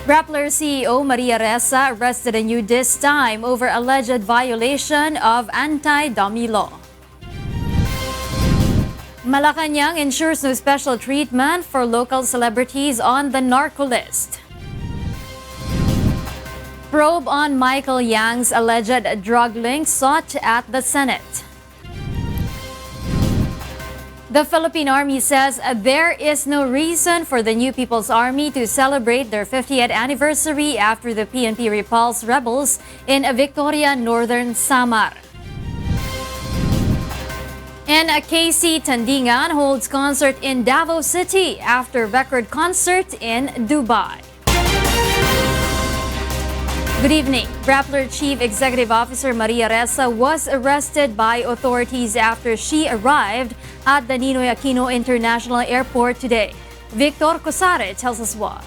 Rappler CEO Maria Ressa arrested anew this time over alleged violation of anti-dummy law. Malacañang ensures no special treatment for local celebrities on the NARCO list. Probe on Michael Yang's alleged drug links sought at the Senate. The Philippine Army says there is no reason for the New People's Army to celebrate their 50th anniversary after the PNP repulsed rebels in Victoria, Northern Samar. And KC Tandingan holds concert in Davao City after record concert in Dubai. Good evening. Rappler Chief Executive Officer Maria Ressa was arrested by authorities after she arrived at the Ninoy Aquino International Airport today. Victor Cosare tells us why.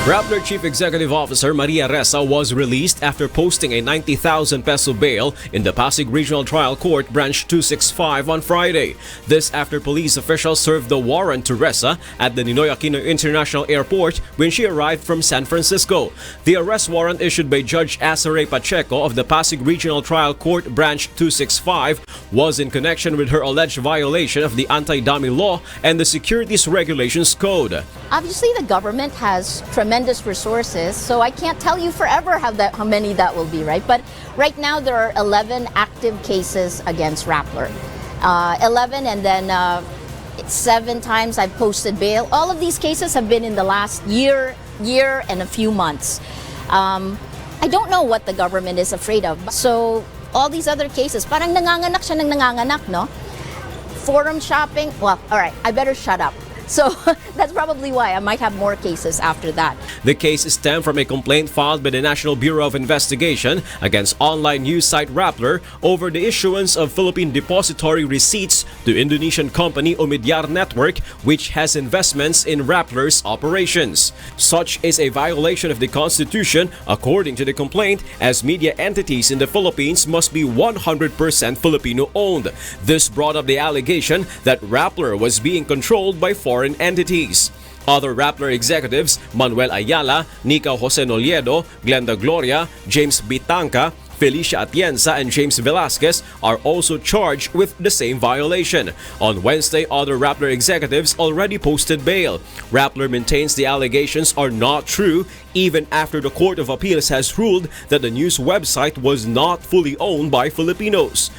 Rappler Chief Executive Officer Maria Ressa was released after posting a 90,000 peso bail in the Pasig Regional Trial Court Branch 265 on Friday. This after police officials served the warrant to Ressa at the Ninoy Aquino International Airport when she arrived from San Francisco. The arrest warrant issued by Judge Azare Pacheco of the Pasig Regional Trial Court Branch 265 was in connection with her alleged violation of the anti-dummy law and the Securities Regulations Code. Obviously, the government has tremendous resources, so I can't tell you forever how many that will be, right? But right now there are 11 active cases against Rappler. 11, and then 7 times I've posted bail. All of these cases have been in the last year and a few months. I don't know what the government is afraid of. So all these other cases, parang nanganganak siya ng nanganganak, no? Forum shopping, well, all right, I better shut up. So that's probably why I might have more cases after that. The case stemmed from a complaint filed by the National Bureau of Investigation against online news site Rappler over the issuance of Philippine depository receipts to Indonesian company Omidyar Network, which has investments in Rappler's operations. Such is a violation of the Constitution, according to the complaint, as media entities in the Philippines must be 100% Filipino-owned. This brought up the allegation that Rappler was being controlled by foreign entities. Other Rappler executives, Manuel Ayala, Nica Jose Noliedo, Glenda Gloria, James Bitanca, Felicia Atienza, and James Velasquez are also charged with the same violation. On Wednesday, other Rappler executives already posted bail. Rappler maintains the allegations are not true, even after the Court of Appeals has ruled that the news website was not fully owned by Filipinos.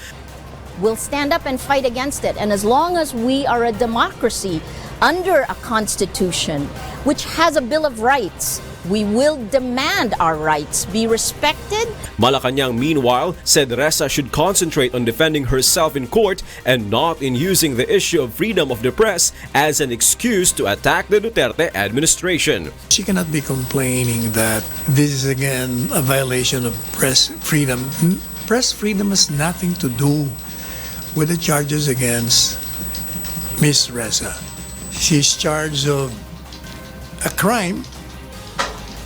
We'll stand up and fight against it. And as long as we are a democracy under a constitution which has a Bill of Rights, we will demand our rights be respected. Malacañang, meanwhile, said Ressa should concentrate on defending herself in court and not in using the issue of freedom of the press as an excuse to attack the Duterte administration. She cannot be complaining that this is again a violation of press freedom. Press freedom has nothing to do with the charges against Ms. Ressa. She's charged of a crime,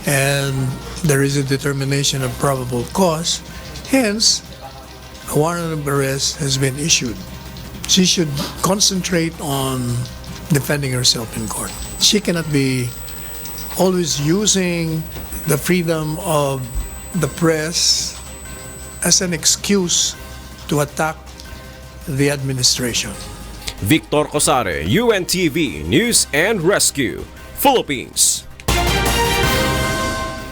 and there is a determination of probable cause. Hence, a warrant of arrest has been issued. She should concentrate on defending herself in court. She cannot be always using the freedom of the press as an excuse to attack the administration. Victor Cosare, UNTV News and Rescue, Philippines.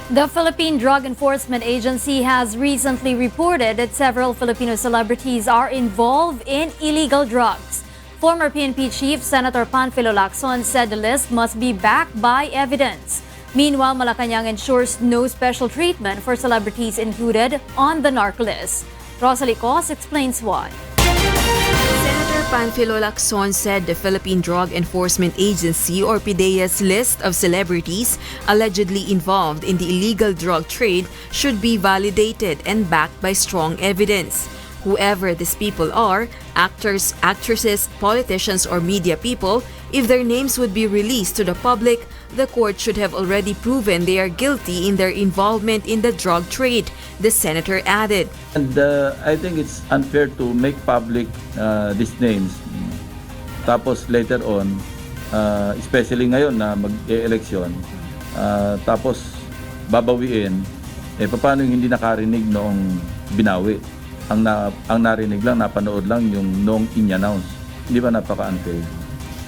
The Philippine Drug Enforcement Agency has recently reported that several Filipino celebrities are involved in illegal drugs. Former PNP Chief Senator Panfilo Lacson said the list must be backed by evidence. Meanwhile, Malacañang ensures no special treatment for celebrities included on the NARCO list. Rosalie Cos explains why. Senator Panfilo Lacson said the Philippine Drug Enforcement Agency or PDEA's list of celebrities allegedly involved in the illegal drug trade should be validated and backed by strong evidence. Whoever these people are, actors, actresses, politicians, or media people, if their names would be released to the public, the court should have already proven they are guilty in their involvement in the drug trade, the senator added. And I think it's unfair to make public these names. Tapos later on, especially ngayon na mag-e-election, tapos babawiin, paano yung hindi nakarinig noong binawi? Ang narinig lang, napanood lang yung noong in-announce. Hindi ba napaka-unfair?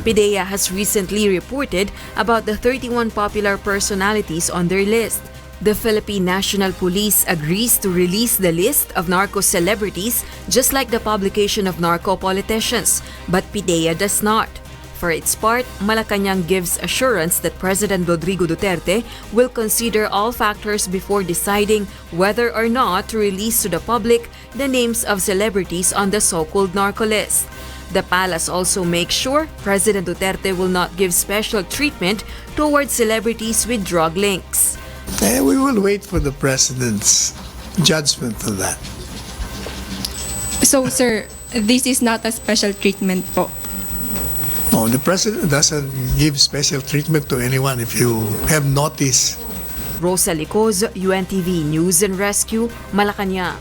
PIDEA has recently reported about the 31 popular personalities on their list. The Philippine National Police agrees to release the list of narco celebrities just like the publication of narco politicians, but PIDEA does not. For its part, Malacañang gives assurance that President Rodrigo Duterte will consider all factors before deciding whether or not to release to the public the names of celebrities on the so-called narco list. The palace also makes sure President Duterte will not give special treatment towards celebrities with drug links. We will wait for the president's judgment on that. So, sir, this is not a special treatment po. No, the president doesn't give special treatment to anyone if you have noticed. Rosa Licoz, UNTV News and Rescue, Malacañang.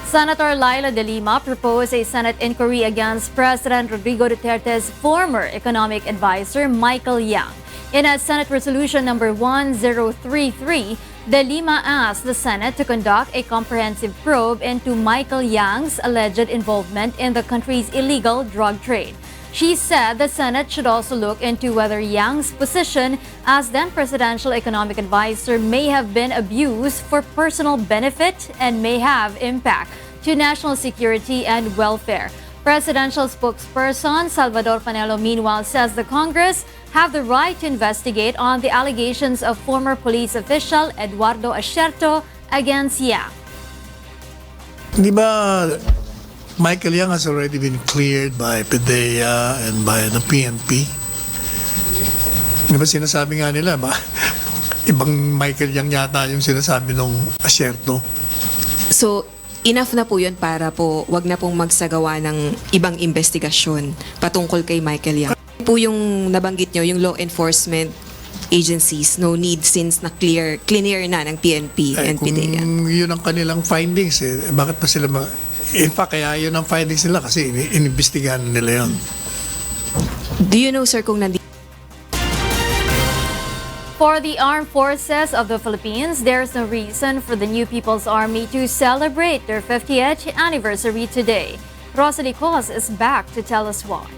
Senator Laila De Lima proposed a Senate inquiry against President Rodrigo Duterte's former economic advisor, Michael Yang. In a Senate Resolution number 1033, De Lima asked the Senate to conduct a comprehensive probe into Michael Yang's alleged involvement in the country's illegal drug trade. She said the Senate should also look into whether Yang's position as then presidential economic advisor may have been abused for personal benefit and may have impact to national security and welfare. Presidential spokesperson Salvador Panelo meanwhile says the Congress have the right to investigate on the allegations of former police official Eduardo Asierto against Yang. Di ba Michael Yang has already been cleared by PIDEA and by the PNP? Di ba sinasabi nga nila ba? Ibang Michael Yang yata yung sinasabi nung Asierto. So, enough na po yun para po wag na pong magsagawa ng ibang investigasyon patungkol kay Michael Yang. Po yung nabanggit nyo, yung law enforcement agencies, no need since na-clear na ng PNP and PIDEA. Kung yun ang kanilang findings, bakit pa sila in fact, kaya yun ang findings nila kasi inimbestigahan nila yun. Do you know, sir, kung For the Armed Forces of the Philippines, there's no reason for the new People's Army to celebrate their 50th anniversary today. Rosalie Cos is back to tell us why.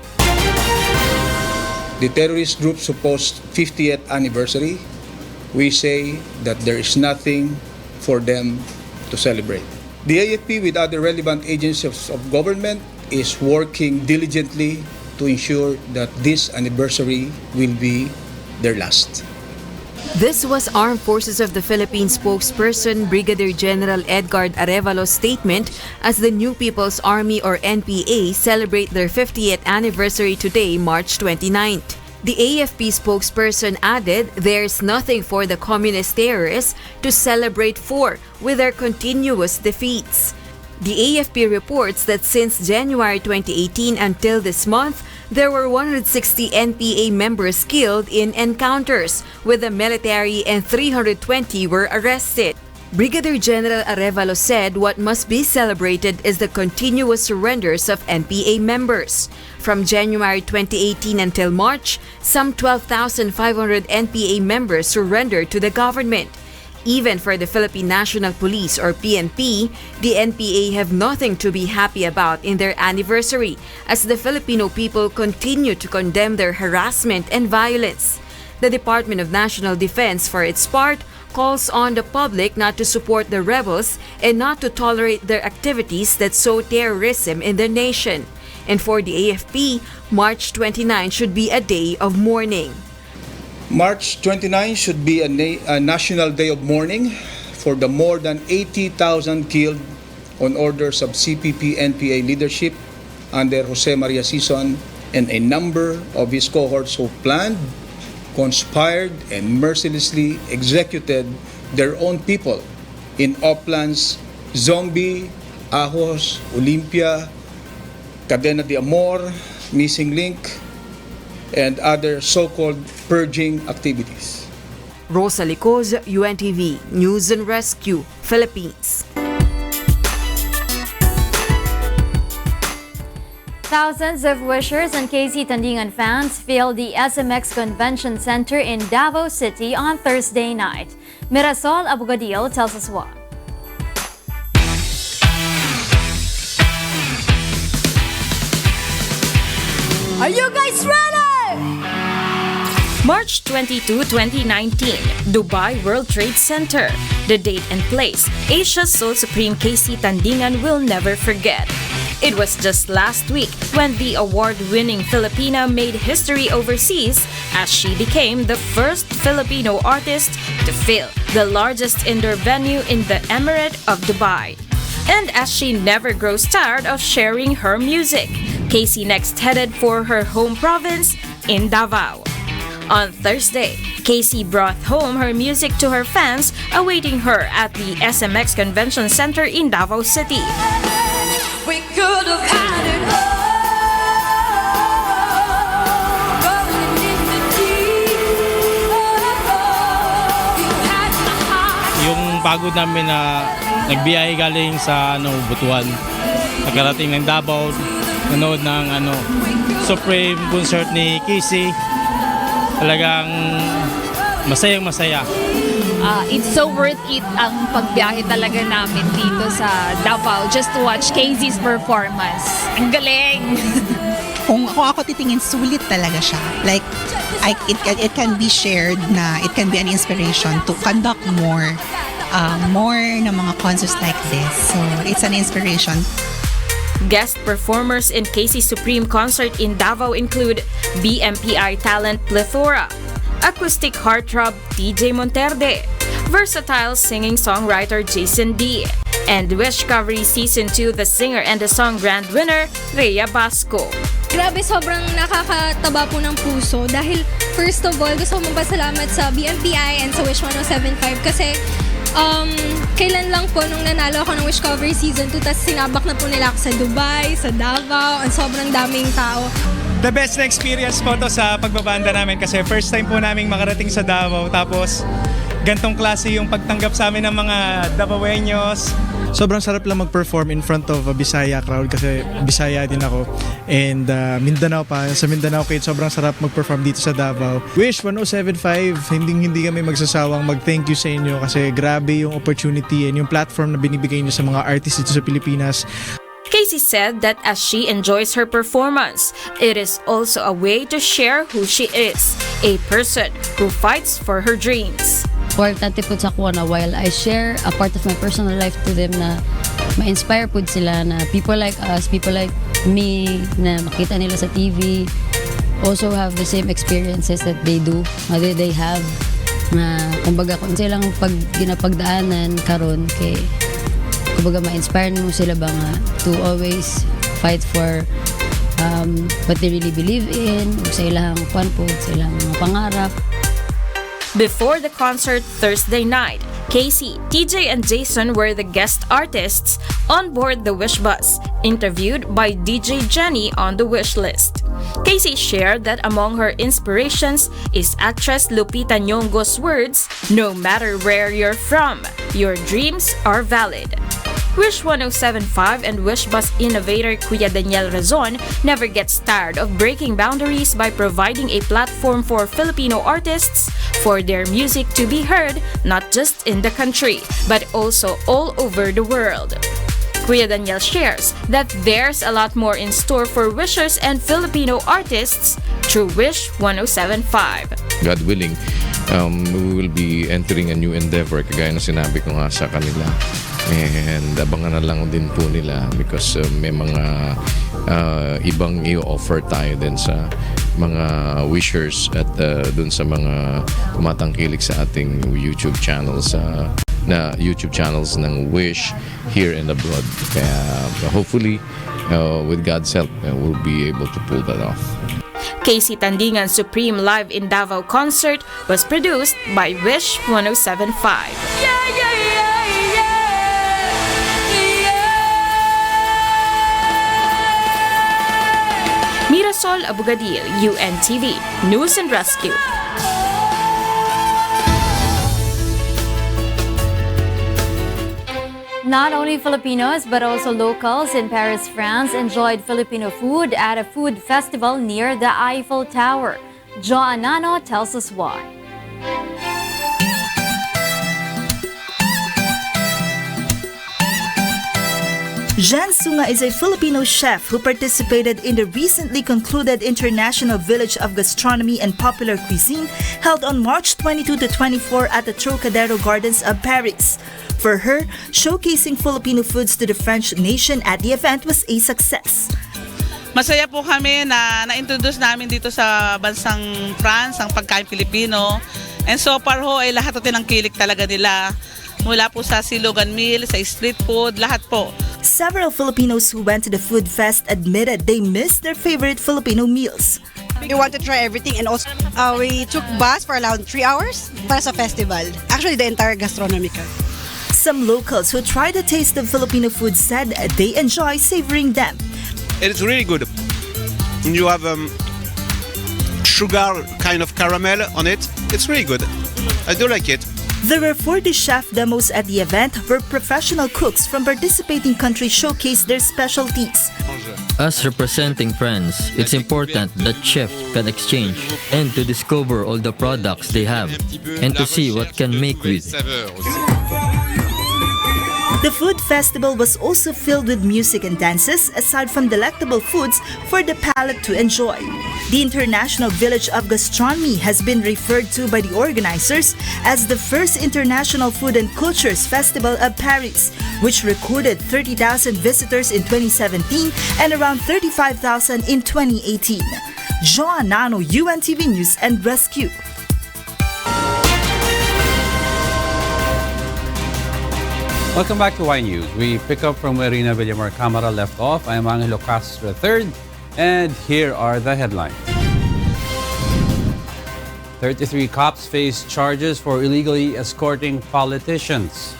The terrorist group supposed 50th anniversary, we say that there is nothing for them to celebrate. The AFP with other relevant agencies of government is working diligently to ensure that this anniversary will be their last. This was Armed Forces of the Philippines spokesperson Brigadier General Edgar Arevalo's statement as the New People's Army or NPA celebrate their 50th anniversary today, March 29th. The AFP spokesperson added there's nothing for the communist terrorists to celebrate for with their continuous defeats. The AFP reports that since January 2018 until this month, there were 160 NPA members killed in encounters with the military and 320 were arrested. Brigadier General Arevalo said what must be celebrated is the continuous surrenders of NPA members. From January 2018 until March, some 12,500 NPA members surrendered to the government. Even for the Philippine National Police or PNP, the NPA have nothing to be happy about in their anniversary as the Filipino people continue to condemn their harassment and violence. The Department of National Defense, for its part, calls on the public not to support the rebels and not to tolerate their activities that sow terrorism in the nation. And for the AFP, March 29 should be a day of mourning. March 29 should be a national day of mourning for the more than 80,000 killed on orders of CPP-NPA leadership under Jose Maria Ressa and a number of his cohorts who planned, conspired, and mercilessly executed their own people in Oplands, Zombie, Ahos, Olympia, Cadena de Amor, Missing Link, and other so-called purging activities. Rosa Licoz, UNTV, News and Rescue, Philippines. Thousands of wishers and KC Tandingan fans filled the SMX Convention Center in Davao City on Thursday night. Mirasol Abogadil tells us why. Are you guys ready? March 22, 2019, Dubai World Trade Center. The date and place Asia's Sole Supreme KC Tandingan will never forget. It was just last week when the award-winning Filipina made history overseas as she became the first Filipino artist to fill the largest indoor venue in the Emirate of Dubai. And as she never grows tired of sharing her music, KC next headed for her home province in Davao. On Thursday, KC brought home her music to her fans awaiting her at the SMX Convention Center in Davao City. We could have had it all. Rolling in the deep. You had my heart. Yung pagod namin na nagbiyahe galing sa Butuan. Nagkarating ng Davao, nanood ng Supreme concert ni KC. Talagang masayang masaya. It's so worth it ang pagbiyahe talaga namin dito sa Davao just to watch KZ's performance. Ang galing! Kung ako titingin, sulit talaga siya. Like, it can be shared na it can be an inspiration to conduct more na mga concerts like this. So, it's an inspiration. Guest performers in KC Supreme concert in Davao include BMPI talent Plethora, acoustic heartthrob TJ Monterde, versatile singing-songwriter Jason D, and Wish Covery Season 2 the singer and the song grand winner Rhea Basco. Grabe, sobrang nakakataba po ng puso dahil first of all, gusto ko magpasalamat sa BMPI and sa Wish 1075 kasi kailan lang po nung nanalo ako ng Wish Cover Season 2 tapos sinabak na po nila ako sa Dubai, sa Davao, ang sobrang daming tao. The best na experience po to sa pagbabanda namin kasi first time po namin makarating sa Davao tapos gantong klase yung pagtanggap sa amin ng mga Davaoeños. Sobrang sarap lang mag-perform in front of a Bisaya crowd kasi Bisaya din ako. And Mindanao pa. Sa Mindanao kahit sobrang sarap mag-perform dito sa Davao. Wish 1075, hindi kami magsasawang mag-thank you sa inyo kasi grabe yung opportunity and yung platform na binibigay niyo sa mga artists dito sa Pilipinas. KC said that as she enjoys her performance, it is also a way to share who she is, a person who fights for her dreams. Importante po sa kuha na while I share a part of my personal life to them na ma-inspire po sila na people like us, people like me na makita nila sa TV also have the same experiences that they do, that they have na kumbaga kung silang ginapagdaanan karon kay kumbaga ma-inspire mo sila ba nga to always fight for what they really believe in o sa ilang kwan po, sa ilang mga pangarap. Before the concert Thursday night, KC, TJ, and Jason were the guest artists on board the Wish Bus, interviewed by DJ Jenny on the Wish List. KC shared that among her inspirations is actress Lupita Nyong'o's words, "No matter where you're from, your dreams are valid." Wish 1075 and Wish Bus innovator Kuya Daniel Razon never gets tired of breaking boundaries by providing a platform for Filipino artists for their music to be heard not just in the country, but also all over the world. Kuya Daniel shares that there's a lot more in store for wishers and Filipino artists through Wish 1075. God willing, we will be entering a new endeavor, kagaya na sinabi ko nga sa kanila. And abangan na lang din po nila because may mga ibang i-offer tayo din sa mga wishers at dun sa mga tumatangkilik sa ating YouTube channels na YouTube channels ng Wish here and abroad. Kaya hopefully with God's help we'll be able to pull that off. KC Tandingan Supreme Live in Davao concert was produced by Wish 1075. Yeah, yeah, yeah. Mirasol Abogadil, UNTV, News and Rescue. Not only Filipinos but also locals in Paris, France enjoyed Filipino food at a food festival near the Eiffel Tower. Jo Anano tells us why. Jan Sunga is a Filipino chef who participated in the recently concluded International Village of Gastronomy and Popular Cuisine held on March 22 to 24 at the Trocadero Gardens of Paris. For her, showcasing Filipino foods to the French nation at the event was a success. Masaya po kami na na-introduce namin dito sa bansang France ang pagkain Pilipino. And so far ho ay lahat ito ng kilik talaga nila. Mula po sa silogan meal, sa street food, lahat po. Several Filipinos who went to the food fest admitted they missed their favorite Filipino meals. We want to try everything, and also we took bus for around 3 hours para sa festival. Actually, the entire gastronomical. Some locals who tried a taste of Filipino food said they enjoy savoring them. It's really good. You have sugar kind of caramel on it. It's really good. I do like it. There were 40 chef demos at the event where professional cooks from participating countries showcased their specialties. As representing France, it's important that chefs can exchange and to discover all the products they have and to see what can make with. The food festival was also filled with music and dances aside from delectable foods for the palate to enjoy. The International Village of Gastronomy has been referred to by the organizers as the first International Food and Cultures Festival of Paris, which recorded 30,000 visitors in 2017 and around 35,000 in 2018. Joan Nano, UNTV News and Rescue. Welcome back to Y News. We pick up from where Rina Villamar Camara left off. I am Angelo Castro III, and here are the headlines. 33 cops face charges for illegally escorting politicians.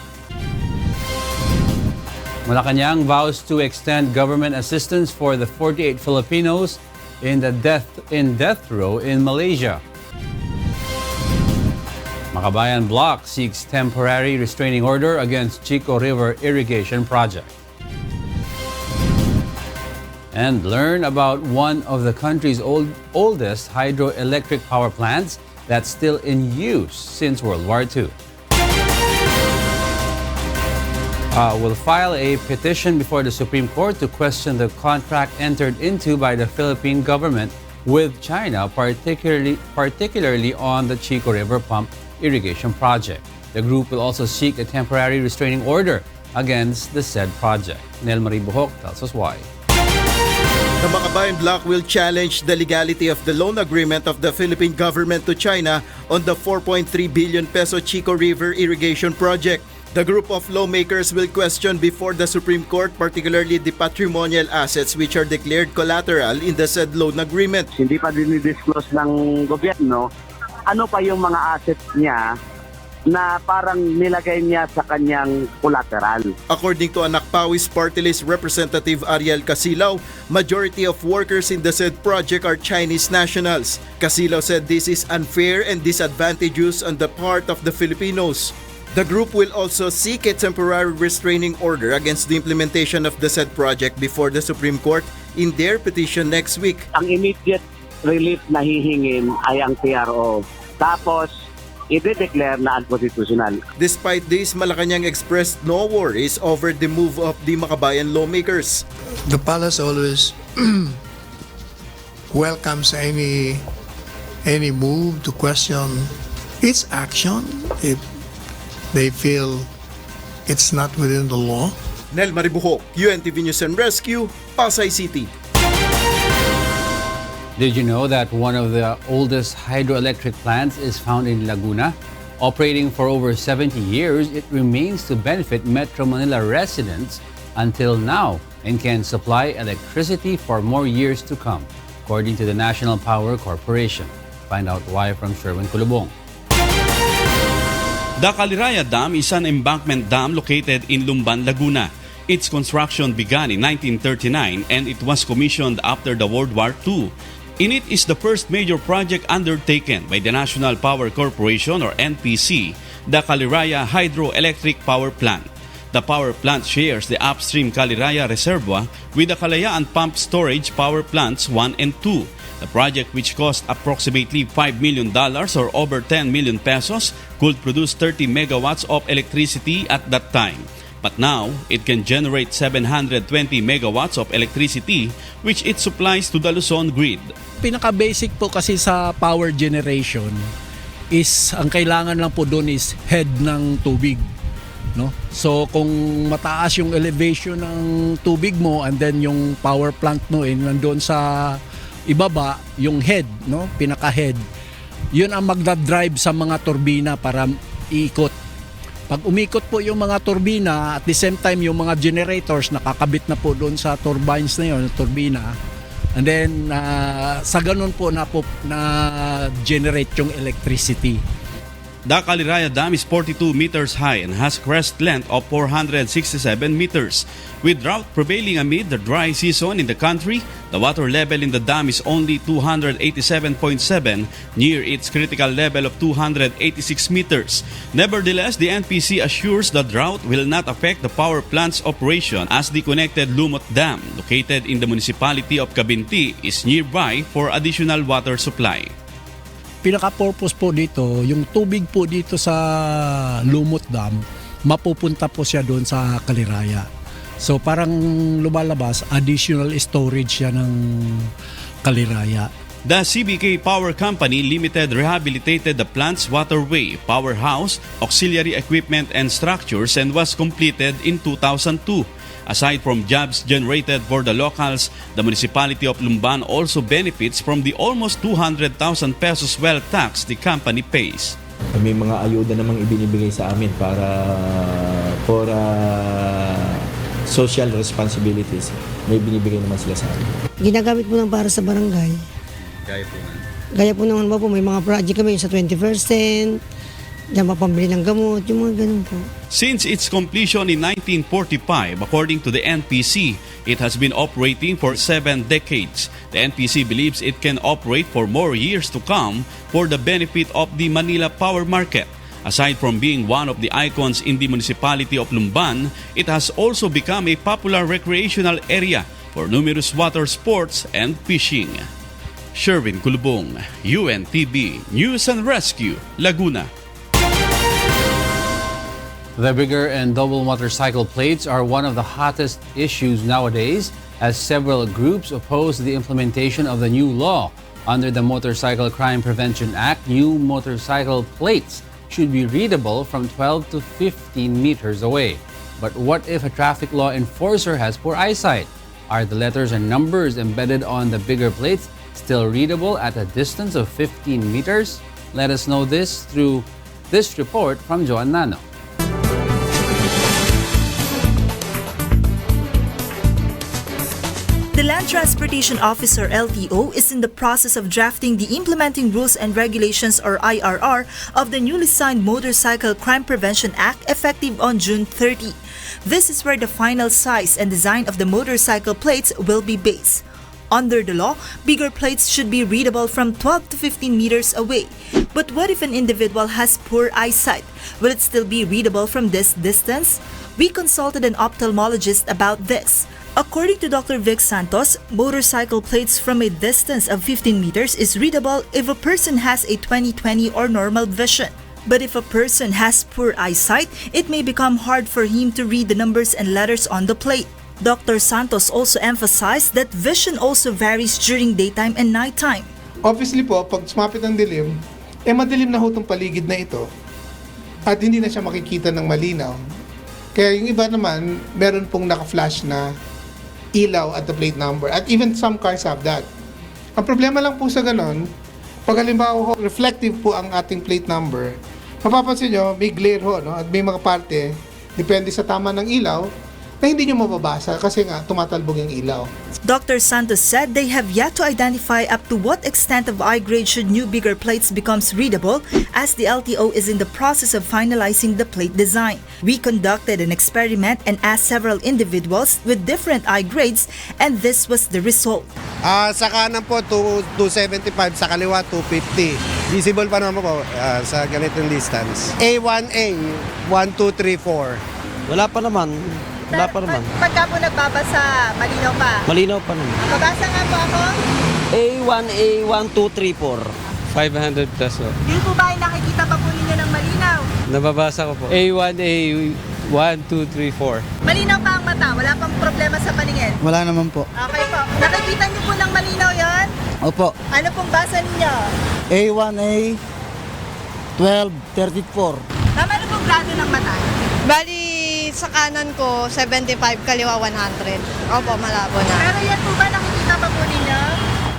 Malacañang vows to extend government assistance for the 48 Filipinos in death row in Malaysia. Makabayan Block seeks temporary restraining order against Chico River Irrigation Project. And learn about one of the country's oldest hydroelectric power plants that's still in use since World War II. Will file a petition before the Supreme Court to question the contract entered into by the Philippine government with China, particularly on the Chico River Pump Irrigation Project. The group will also seek a temporary restraining order against the said project. Nel Marie Buhok tells us why. The Makabayan Bloc will challenge the legality of the loan agreement of the Philippine government to China on the 4.3 billion peso Chico River Irrigation Project. The group of lawmakers will question before the Supreme Court particularly the patrimonial assets which are declared collateral in the said loan agreement. Hindi pa dinidisclose ng gobyerno ano pa yung mga assets niya na parang nilagay niya sa kanyang collateral. According to Anakpawi's party list representative Ariel Casilaw, majority of workers in the said project are Chinese nationals. Casilaw said this is unfair and disadvantageous on the part of the Filipinos. The group will also seek a temporary restraining order against the implementation of the said project before the Supreme Court in their petition next week. Ang immediate relief na hihingin ay ang PRO. Tapos, i-declare na unconstitutional. Despite this, Malacañang expressed no worries over the move of the Makabayan lawmakers. The palace always welcomes any move to question its action if they feel it's not within the law. Nel Maribuhok, UNTV News and Rescue, Pasay City. Did you know that one of the oldest hydroelectric plants is found in Laguna? Operating for over 70 years, it remains to benefit Metro Manila residents until now and can supply electricity for more years to come, according to the National Power Corporation. Find out why from Sherwin Kulubong. The Caliraya Dam is an embankment dam located in Lumban, Laguna. Its construction began in 1939 and it was commissioned after the World War II. In it is the first major project undertaken by the National Power Corporation or NPC, the Caliraya Hydroelectric Power Plant. The power plant shares the upstream Caliraya Reservoir with the Kalayaan Pump Storage Power Plants 1 and 2. The project, which cost approximately $5 million or over 10 million pesos, could produce 30 megawatts of electricity at that time. But now, it can generate 720 megawatts of electricity, which it supplies to the Luzon grid. Pinaka-basic po kasi sa power generation is, ang kailangan lang po doon is head ng tubig. No? So kung mataas yung elevation ng tubig mo and then yung power plant mo nandoon sa ibaba, yung head, no? Pinaka-head, yun ang magdadrive sa mga turbina para iikot. Pag umikot po yung mga turbina, at the same time yung mga generators nakakabit na po doon sa turbines na yun, turbina, and then sa ganun po na generate yung electricity. The Caliraya Dam is 42 meters high and has crest length of 467 meters. With drought prevailing amid the dry season in the country, the water level in the dam is only 287.7, near its critical level of 286 meters. Nevertheless, the NPC assures the drought will not affect the power plant's operation as the connected Lumot Dam, located in the municipality of Cabinti, is nearby for additional water supply. Pinaka-purpose po dito, yung tubig po dito sa Lumot Dam, mapupunta po siya doon sa Caliraya. So parang lumalabas, additional storage siya ng Caliraya. The CBK Power Company Limited rehabilitated the plant's waterway, powerhouse, auxiliary equipment and structures and was completed in 2002. Aside from jobs generated for the locals, the municipality of Lumban also benefits from the almost 200,000 pesos wealth tax the company pays. May mga ayuda namang ibinibigay sa amin for social responsibilities. May binibigay naman sila sa amin. Ginagamit mo lang para sa barangay. Gaya po naman po, may mga project kami sa 20%, diyan mapambili ng gamot, yung mga ganun po. Since its completion in 1945, according to the NPC, it has been operating for 7 decades. The NPC believes it can operate for more years to come for the benefit of the Manila power market. Aside from being one of the icons in the municipality of Lumban, it has also become a popular recreational area for numerous water sports and fishing. Sherwin Kulubong, UNTV News and Rescue, Laguna. The bigger and double motorcycle plates are one of the hottest issues nowadays, as several groups oppose the implementation of the new law. Under the Motorcycle Crime Prevention Act, new motorcycle plates should be readable from 12 to 15 meters away. But what if a traffic law enforcer has poor eyesight? Are the letters and numbers embedded on the bigger plates still readable at a distance of 15 meters? Let us know this through this report from Joan Nano. The Land Transportation Officer LTO is in the process of drafting the Implementing Rules and Regulations or IRR of the newly signed Motorcycle Crime Prevention Act effective on June 30. This is where the final size and design of the motorcycle plates will be based. Under the law, bigger plates should be readable from 12 to 15 meters away. But what if an individual has poor eyesight? Will it still be readable from this distance? We consulted an ophthalmologist about this. According to Dr. Vic Santos, motorcycle plates from a distance of 15 meters is readable if a person has a 20/20 or normal vision. But if a person has poor eyesight, it may become hard for him to read the numbers and letters on the plate. Dr. Santos also emphasized that vision also varies during daytime and nighttime. Obviously po, pag sumapit ang dilim, madilim na ho itong paligid na ito at hindi na siya makikita ng malinaw. Kaya yung iba naman, meron pong naka-flash na ilaw at the plate number. At even some cars have that. Ang problema lang po sa ganon, pag halimbawa reflective po ang ating plate number, mapapansin nyo, may glare ho, no? At may mga parte, depende sa tama ng ilaw, na hindi nyo mababasa kasi nga tumatalbog yung ilaw. Dr. Santos said they have yet to identify up to what extent of eye grade should new bigger plates becomes readable, as the LTO is in the process of finalizing the plate design. We conducted an experiment and asked several individuals with different eye grades, and this was the result. Sa kanan po 275, sa kaliwa 250. Visible pa naman po sa ganitong distance. A1A 1, 2, 3, 4. Wala pa naman. Wala pa naman. Pagka po nagbabasa, malinaw pa. Malinaw pa naman. Mabasa nga po ako. A1, A1, 2, 3, 4. 500 peso. Hindi po ba ay nakikita pa po ninyo ng malinaw? Nababasa ko po. A1, A1, 2, 3, 4. Malinaw pa ang mata, wala pang problema sa paningin. Wala naman po. Okay po. Nakikita niyo po ng malinaw yon? Opo. Ano pong basa ninyo? A1, A, 12, 34. Ma'am, ano pong grado ng mata? Bali, sa kanan ko, 75, kaliwa 100. Opo, malabo na. Pero yan po ba nakikita pa po ninyo?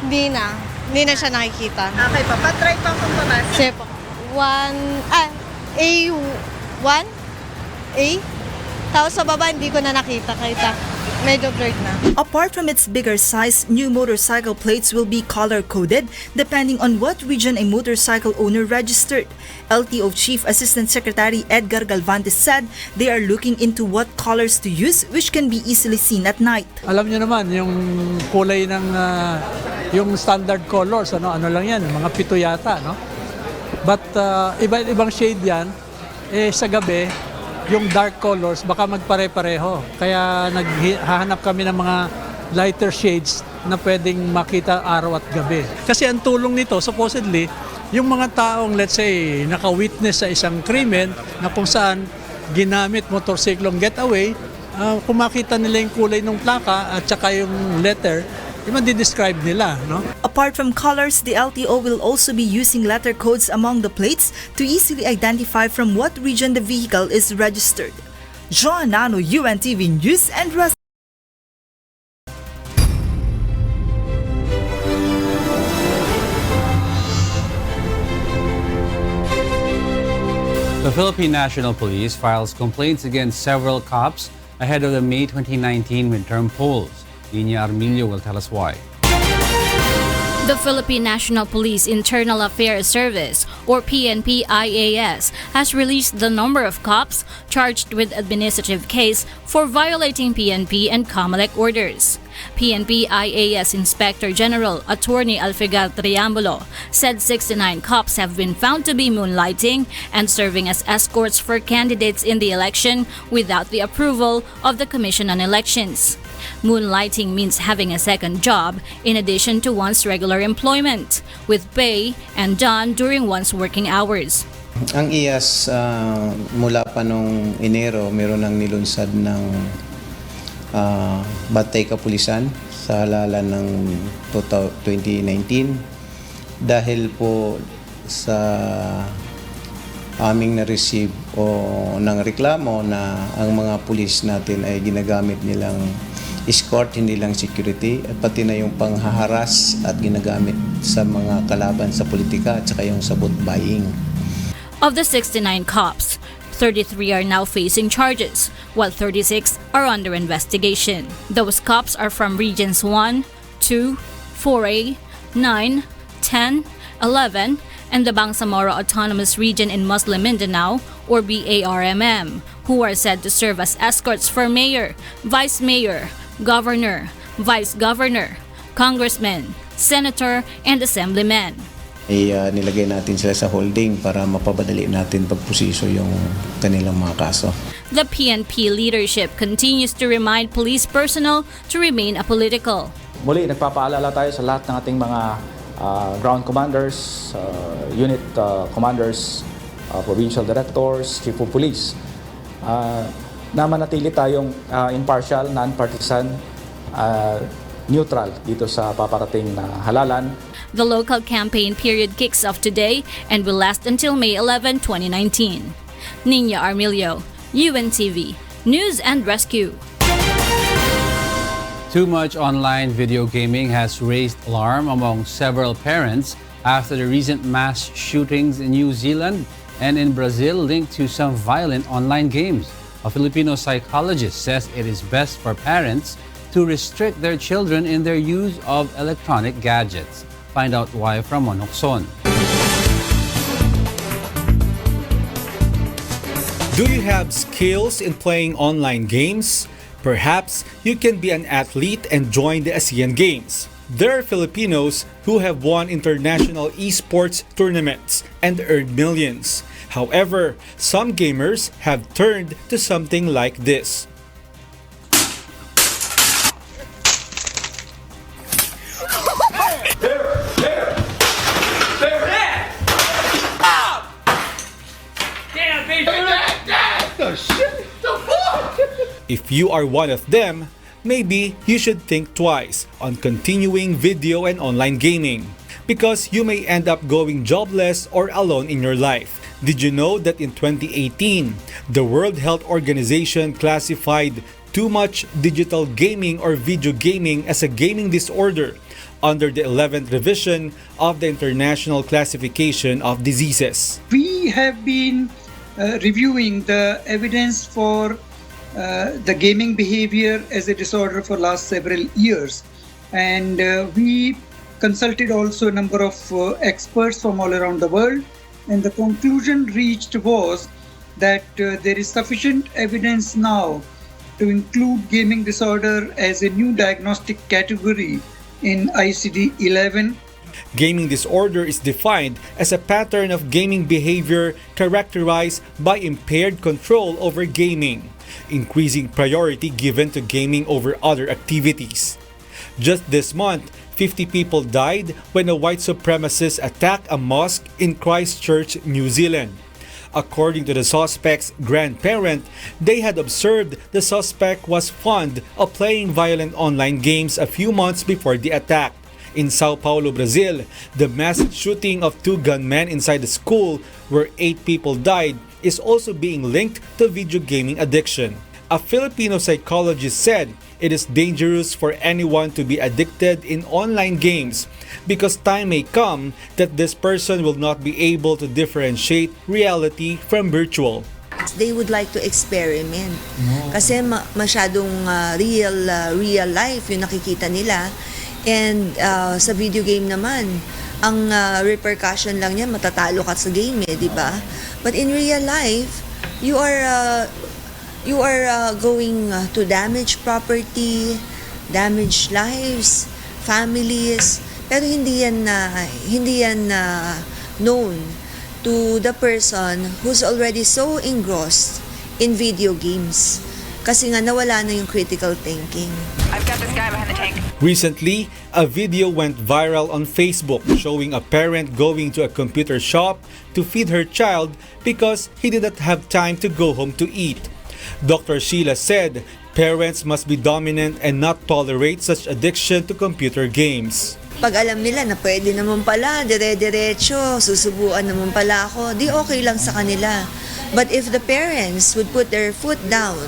Hindi na. Hindi na siya nakikita. Okay po, patry pa kung pabasa. Sige po. A1? A? Tapos sa baba, hindi ko na nakita. Medyo blurred na. Apart from its bigger size, new motorcycle plates will be color-coded depending on what region a motorcycle owner registered. LTO Chief Assistant Secretary Edgar Galvantes said they are looking into what colors to use which can be easily seen at night. Alam niyo naman, yung kulay ng yung standard colors, ano lang yan, mga 7 yata, no? But iba-ibang shade yan, sa gabi, yung dark colors, baka magpare-pareho. Kaya naghahanap kami ng mga lighter shades na pwedeng makita araw at gabi. Kasi ang tulong nito, supposedly, yung mga taong, let's say, naka-witness sa isang krimen na kung saan ginamit motorsiklong getaway, kung makita nila yung kulay ng plaka at saka yung letter, i-describe nila, no? Apart from colors, the LTO will also be using letter codes among the plates to easily identify from what region the vehicle is registered. Joan Nano, UNTV News and Rest. The Philippine National Police files complaints against several cops ahead of the May 2019 midterm polls. Linya Armilio will tell us why. The Philippine National Police Internal Affairs Service, or PNP-IAS, has released the number of cops charged with administrative case for violating PNP and COMELEC orders. PNP-IAS Inspector General Attorney Alfigal Triambulo said 69 cops have been found to be moonlighting and serving as escorts for candidates in the election without the approval of the Commission on Elections. Moonlighting means having a second job in addition to one's regular employment, with pay and done during one's working hours. Ang IAS mula pa nung Enero, meron nang nilunsad ng Batay Kapulisan sa halalan ng 2019 dahil po sa aming na-receive o ng reklamo na ang mga pulis natin ay ginagamit nilang escort, hindi lang security, at pati na yung panghaharas at ginagamit sa mga kalaban sa politika at saka yung sabot buying. Of the 69 cops, 33 are now facing charges, while 36 are under investigation. Those cops are from Regions 1, 2, 4A, 9, 10, 11, and the Bangsamoro Autonomous Region in Muslim Mindanao, or BARMM, who are said to serve as escorts for mayor, vice mayor, governor, vice governor, congressman, senator, and assemblyman. Nilagay natin sila sa holding para mapapadali natin pagpusiso yung kanilang mga kaso. The PNP leadership continues to remind police personnel to remain apolitical. Muli, nagpapaalala tayo sa lahat ng ating mga ground commanders, unit commanders, provincial directors, chief of police, na manatili tayong impartial, non-partisan, neutral dito sa paparating na halalan. The local campaign period kicks off today and will last until May 11, 2019. Niña Armilio, UNTV, News and Rescue. Too much online video gaming has raised alarm among several parents after the recent mass shootings in New Zealand and in Brazil linked to some violent online games. A Filipino psychologist says it is best for parents to restrict their children in their use of electronic gadgets. Find out why from Monokson. Do you have skills in playing online games? Perhaps you can be an athlete and join the ASEAN Games. There are Filipinos who have won international esports tournaments and earned millions. However, some gamers have turned to something like this. If you are one of them, maybe you should think twice on continuing video and online gaming, because you may end up going jobless or alone in your life. Did you know that in 2018, the World Health Organization classified too much digital gaming or video gaming as a gaming disorder under the 11th revision of the International Classification of Diseases? We have been reviewing the evidence for the gaming behavior as a disorder for last several years, and we consulted also a number of experts from all around the world, and the conclusion reached was that there is sufficient evidence now to include gaming disorder as a new diagnostic category in ICD-11. Gaming disorder is defined as a pattern of gaming behavior characterized by impaired control over gaming, increasing priority given to gaming over other activities. Just this month, 50 people died when a white supremacist attacked a mosque in Christchurch, New Zealand. According to the suspect's grandparent, they had observed the suspect was fond of playing violent online games a few months before the attack. In Sao Paulo, Brazil, the mass shooting of 2 gunmen inside the school where 8 people died is also being linked to video gaming addiction. A Filipino psychologist said it is dangerous for anyone to be addicted in online games because time may come that this person will not be able to differentiate reality from virtual. They would like to experiment. Kasi masyadong real life yung nakikita nila. And sa video game naman, ang repercussion lang niya, matatalo ka sa game di ba? But in real life, you are going to damage property, damage lives, families, pero hindi yan known to the person who's already so engrossed in video games. Kasi nga nawala na yung critical thinking. I've got this guy behind the tank. Recently, a video went viral on Facebook showing a parent going to a computer shop to feed her child because he did not have time to go home to eat. Dr. Sheila said parents must be dominant and not tolerate such addiction to computer games. Pag alam nila na pwede naman pala, dire-diretso, susubuan naman pala ako, di okay lang sa kanila. But if the parents would put their foot down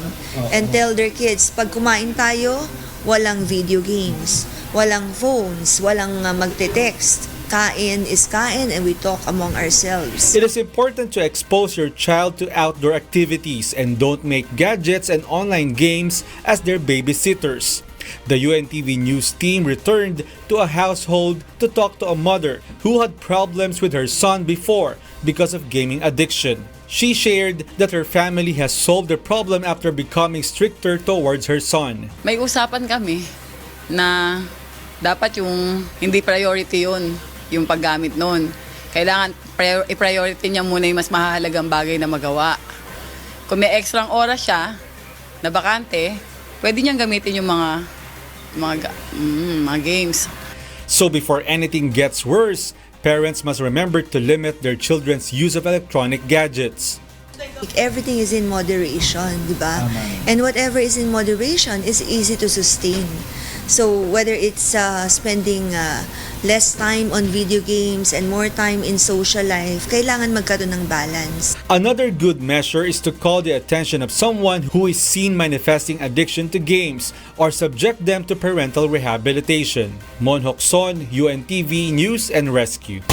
and tell their kids, pag kumain tayo, walang video games, walang phones, walang magte-text. Kain is kain and we talk among ourselves. It is important to expose your child to outdoor activities and don't make gadgets and online games as their babysitters. The UNTV news team returned to a household to talk to a mother who had problems with her son before because of gaming addiction. She shared that her family has solved the problem after becoming stricter towards her son. May usapan kami na dapat yung hindi priority yun, yung paggamit nun. Kailangan i-priority niya muna yung mas mahalagang bagay na magawa. Kung may extrang oras siya na bakante, pwede niyang gamitin yung mga games. So before anything gets worse, parents must remember to limit their children's use of electronic gadgets. Everything is in moderation, di ba? And whatever is in moderation is easy to sustain. So whether it's spending less time on video games and more time in social life, kailangan magkaroon ng balance. Another good measure is to call the attention of someone who is seen manifesting addiction to games or subject them to parental rehabilitation. Mon Hokson, UNTV News and Rescue.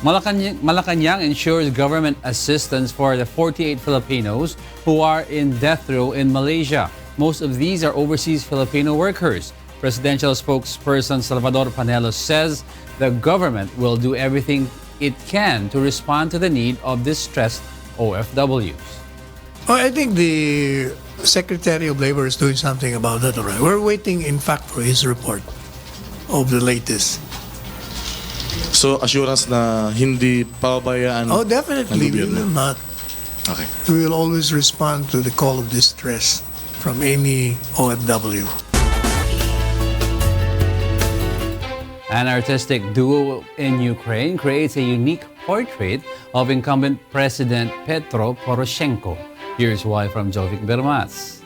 Malacañang ensures government assistance for the 48 Filipinos who are in death row in Malaysia. Most of these are overseas Filipino workers. Presidential spokesperson Salvador Panelos says the government will do everything it can to respond to the need of distressed OFWs. Well, I think the Secretary of Labor is doing something about that already. We're waiting, in fact, for his report of the latest. So assurance na hindi pababayaan Oh, definitely. ng We gobyerno. will not. Okay. We will always respond to the call of distress from any OFW. An artistic duo in Ukraine creates a unique portrait of incumbent President Petro Poroshenko. Here's why from Jovic Bermas.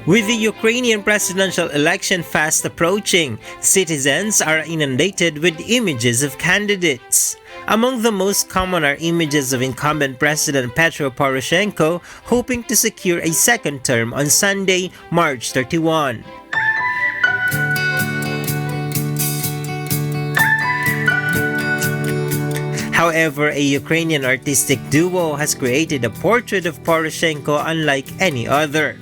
With the Ukrainian presidential election fast approaching, citizens are inundated with images of candidates. Among the most common are images of incumbent President Petro Poroshenko hoping to secure a second term on Sunday, March 31. However, a Ukrainian artistic duo has created a portrait of Poroshenko unlike any other.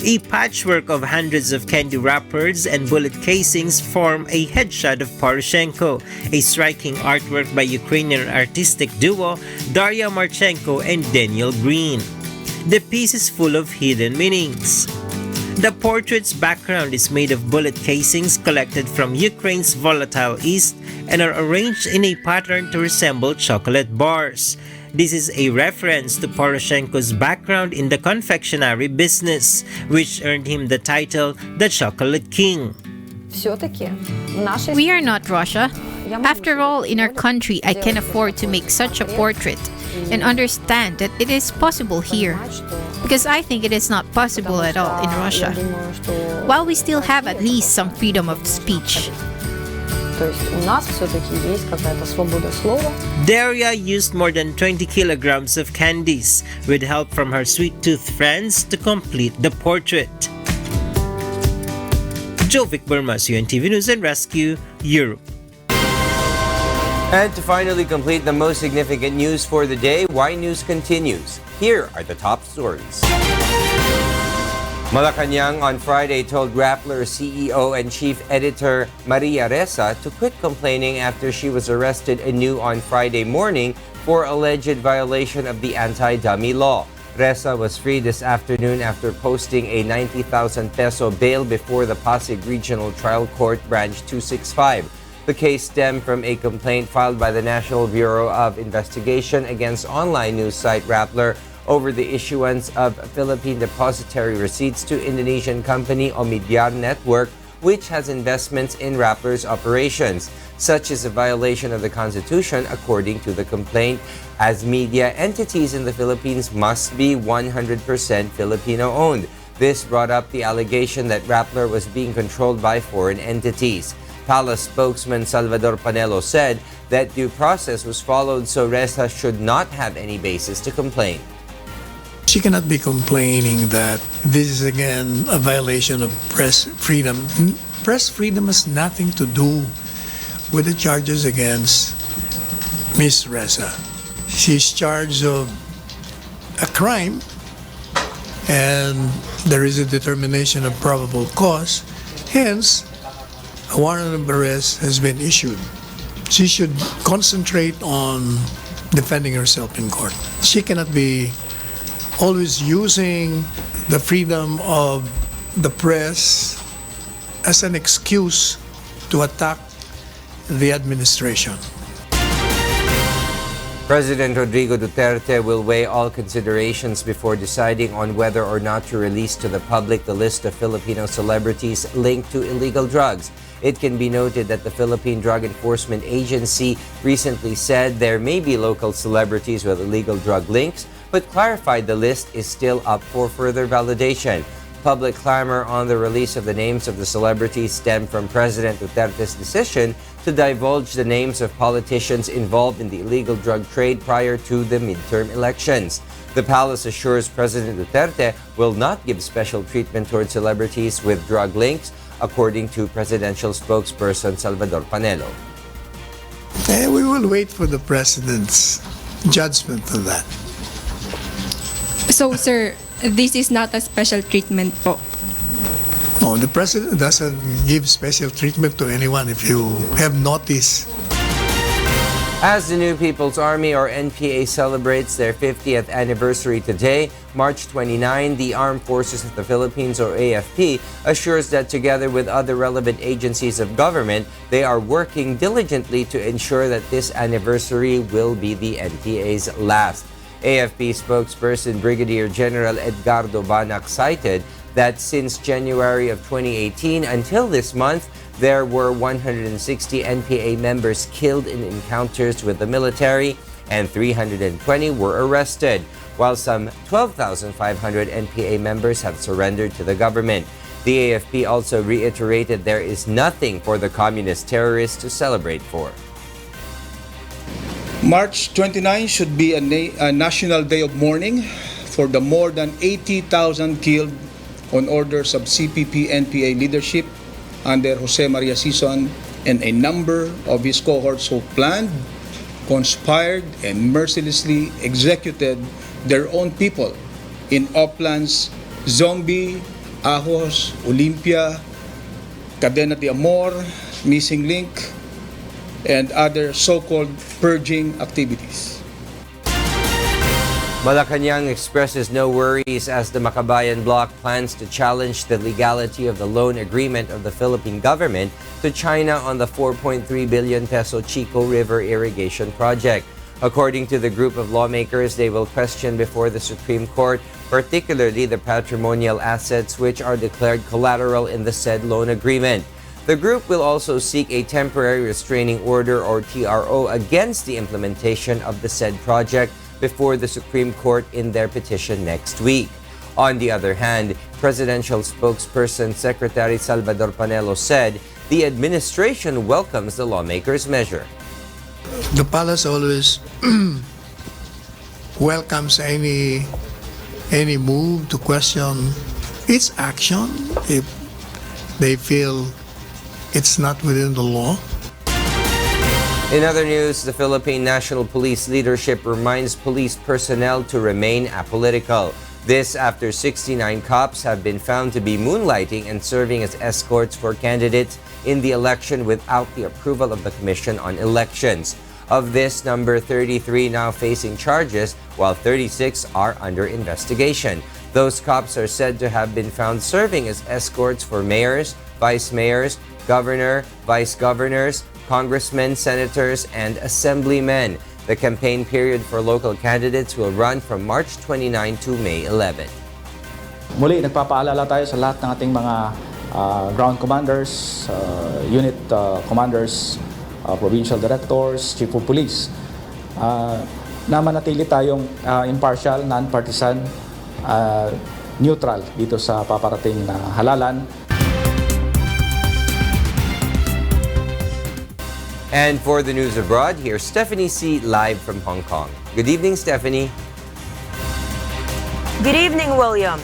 A patchwork of hundreds of candy wrappers and bullet casings form a headshot of Poroshenko, a striking artwork by Ukrainian artistic duo Daria Marchenko and Daniel Green. The piece is full of hidden meanings. The portrait's background is made of bullet casings collected from Ukraine's volatile east and are arranged in a pattern to resemble chocolate bars. This is a reference to Poroshenko's background in the confectionery business, which earned him the title the Chocolate King. We are not Russia. After all, in our country, I can afford to make such a portrait and understand that it is possible here, because I think it is not possible at all in Russia, while we still have at least some freedom of speech. Daria used more than 20 kilograms of candies, with help from her sweet-tooth friends, to complete the portrait. Jovic Bermas, UNTV News and Rescue, Europe. And to finally complete the most significant news for the day, Y News continues. Here are the top stories. Malacañang on Friday told Rappler CEO and Chief Editor Maria Ressa to quit complaining after she was arrested anew on Friday morning for alleged violation of the anti-dummy law. Ressa was freed this afternoon after posting a 90,000 peso bail before the Pasig Regional Trial Court Branch 265. The case stemmed from a complaint filed by the National Bureau of Investigation against online news site Rappler over the issuance of Philippine depository receipts to Indonesian company Omidyar Network, which has investments in Rappler's operations. Such is a violation of the Constitution, according to the complaint, as media entities in the Philippines must be 100% Filipino-owned. This brought up the allegation that Rappler was being controlled by foreign entities. Palace spokesman Salvador Panelo said that due process was followed, so Ressa should not have any basis to complain. She cannot be complaining that this is again a violation of press freedom. Press freedom has nothing to do with the charges against Ms. Ressa. She's charged of a crime and there is a determination of probable cause. Hence, a warrant of arrest has been issued. She should concentrate on defending herself in court. She cannot be always using the freedom of the press as an excuse to attack the administration. President Rodrigo Duterte will weigh all considerations before deciding on whether or not to release to the public the list of Filipino celebrities linked to illegal drugs. It can be noted that the Philippine Drug Enforcement Agency recently said there may be local celebrities with illegal drug links, but clarified the list is still up for further validation. Public clamor on the release of the names of the celebrities stemmed from President Duterte's decision to divulge the names of politicians involved in the illegal drug trade prior to the midterm elections. The palace assures President Duterte will not give special treatment toward celebrities with drug links, according to presidential spokesperson Salvador Panelo. We will wait for the president's judgment on that. So, sir, this is not a special treatment po? No, the president doesn't give special treatment to anyone if you have noticed. As the New People's Army, or NPA, celebrates their 50th anniversary today, March 29, the Armed Forces of the Philippines, or AFP, assures that together with other relevant agencies of government, they are working diligently to ensure that this anniversary will be the NPA's last. AFP spokesperson Brigadier General Edgardo Banac cited that since January of 2018 until this month, there were 160 NPA members killed in encounters with the military and 320 were arrested, while some 12,500 NPA members have surrendered to the government. The AFP also reiterated there is nothing for the communist terrorists to celebrate for. March 29 should be a national day of mourning for the more than 80,000 killed on orders of CPP-NPA leadership under Jose Maria Sison and a number of his cohorts who planned, conspired, and mercilessly executed their own people in Oplands, Zombie, Ahos, Olympia, Cadena de Amor, Missing Link, and other so-called purging activities. Malacañang expresses no worries as the Makabayan bloc plans to challenge the legality of the loan agreement of the Philippine government to China on the 4.3 billion peso Chico River irrigation project. According to the group of lawmakers, they will question before the Supreme Court, particularly the patrimonial assets which are declared collateral in the said loan agreement. The group will also seek a temporary restraining order, or TRO, against the implementation of the said project before the Supreme Court in their petition next week. On the other hand, presidential spokesperson Secretary Salvador Panelo said the administration welcomes the lawmakers' measure. The palace always welcomes any move to question its action if they feel it's not within the law. In other news, the Philippine National Police leadership reminds police personnel to remain apolitical. This after 69 cops have been found to be moonlighting and serving as escorts for candidates in the election without the approval of the Commission on Elections. Of this number, 33 now facing charges, while 36 are under investigation. Those cops are said to have been found serving as escorts for mayors, vice mayors, governor, vice governors, congressmen, senators, and assemblymen. The campaign period for local candidates will run from March 29 to May 11. Muli, nagpapaalala tayo sa lahat ng ating mga ground commanders, unit commanders, provincial directors, chief of police, na manatili tayong impartial, non-partisan, neutral dito sa paparating na halalan. And for the news abroad, here's Stephanie C. live from Hong Kong. Good evening, Stephanie. Good evening, William.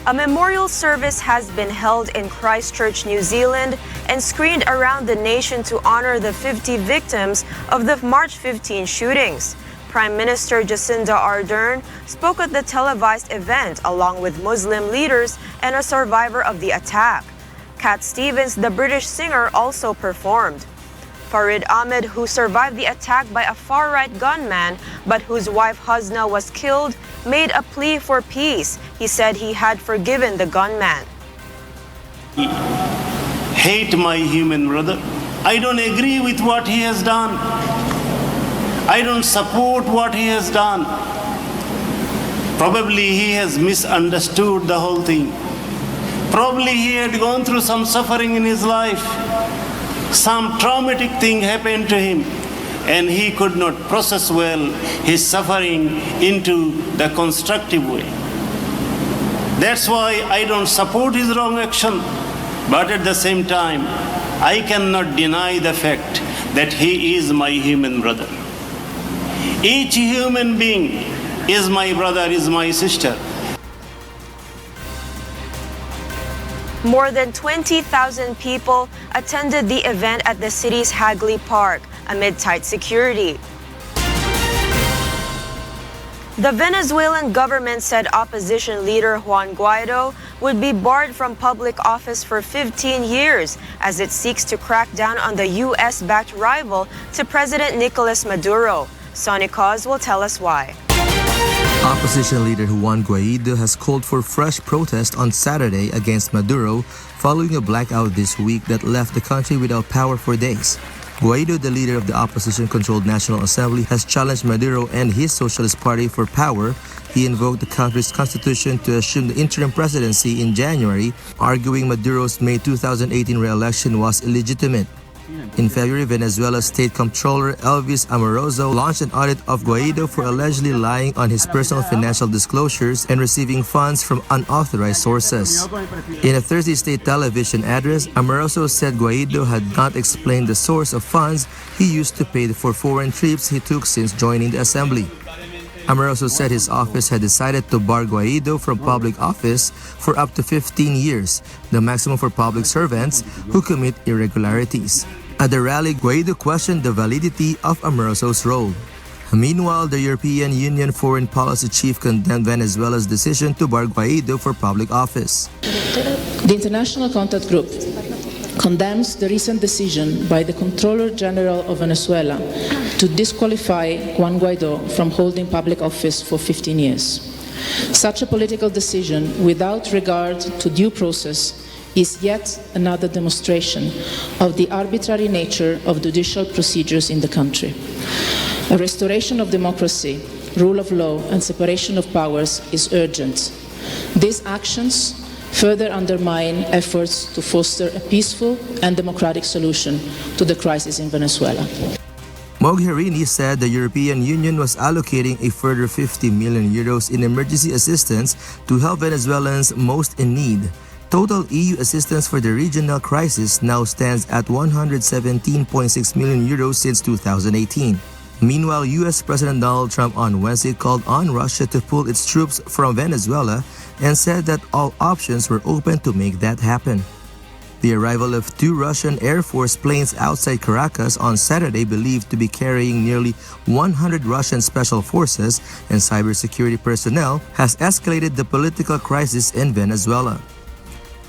A memorial service has been held in Christchurch, New Zealand, and screened around the nation to honor the 50 victims of the March 15 shootings. Prime Minister Jacinda Ardern spoke at the televised event along with Muslim leaders and a survivor of the attack. Cat Stevens, the British singer, also performed. Farid Ahmed, who survived the attack by a far-right gunman but whose wife Husna was killed, made a plea for peace. He said he had forgiven the gunman. Hate my human brother. I don't agree with what he has done. I don't support what he has done. Probably he has misunderstood the whole thing. Probably he had gone through some suffering in his life. Some traumatic thing happened to him and he could not process well his suffering into the constructive way. That's why I don't support his wrong action, but at the same time, I cannot deny the fact that he is my human brother. Each human being is my brother, is my sister. More than 20,000 people attended the event at the city's Hagley Park amid tight security. The Venezuelan government said opposition leader Juan Guaido would be barred from public office for 15 years as it seeks to crack down on the U.S.-backed rival to President Nicolas Maduro. Sonny Cos will tell us why. Opposition leader Juan Guaido has called for fresh protest on Saturday against Maduro following a blackout this week that left the country without power for days. Guaido, the leader of the opposition-controlled National Assembly, has challenged Maduro and his Socialist Party for power. He invoked the country's constitution to assume the interim presidency in January, arguing Maduro's May 2018 re-election was illegitimate. In February, Venezuela's State Comptroller Elvis Amoroso launched an audit of Guaido for allegedly lying on his personal financial disclosures and receiving funds from unauthorized sources. In a Thursday state television address, Amoroso said Guaido had not explained the source of funds he used to pay for foreign trips he took since joining the assembly. Amoroso said his office had decided to bar Guaido from public office for up to 15 years, the maximum for public servants who commit irregularities. At the rally, Guaido questioned the validity of Amoroso's role. Meanwhile, the European Union Foreign Policy Chief condemned Venezuela's decision to bar Guaido for public office. The International Contact Group condemns the recent decision by the Comptroller General of Venezuela to disqualify Juan Guaido from holding public office for 15 years. Such a political decision without regard to due process is yet another demonstration of the arbitrary nature of judicial procedures in the country. A restoration of democracy, rule of law, and separation of powers is urgent. These actions further undermine efforts to foster a peaceful and democratic solution to the crisis in Venezuela. Mogherini said the European Union was allocating a further 50 million euros in emergency assistance to help Venezuelans most in need. Total EU assistance for the regional crisis now stands at 117.6 million euros since 2018. Meanwhile, U.S. President Donald Trump on Wednesday called on Russia to pull its troops from Venezuela and said that all options were open to make that happen. The arrival of 2 Russian Air Force planes outside Caracas on Saturday, believed to be carrying nearly 100 Russian special forces and cybersecurity personnel, has escalated the political crisis in Venezuela.